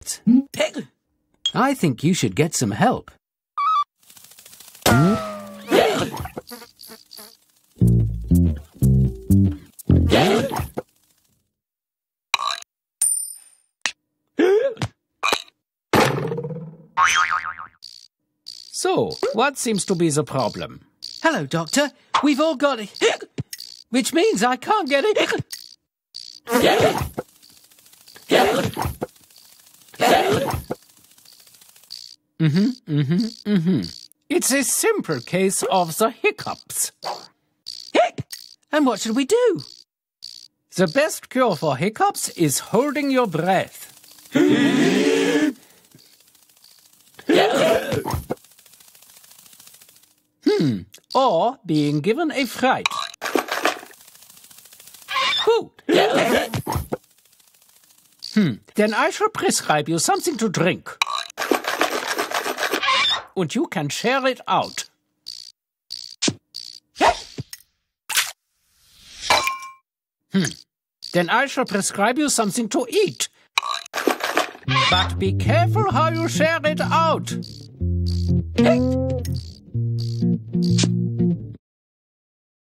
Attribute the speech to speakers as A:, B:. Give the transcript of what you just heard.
A: hurts. I think you should get some help.
B: So, what seems to be the problem?
A: Hello, Doctor. We've all got it. Which means I can't get it.
B: It's a simple case of the hiccups.
A: And what should we do?
B: The best cure for hiccups is holding your breath. Or being given a fright. Then I shall prescribe you something to drink. And you can share it out. Then I shall prescribe you something to eat. But be careful how you share it out.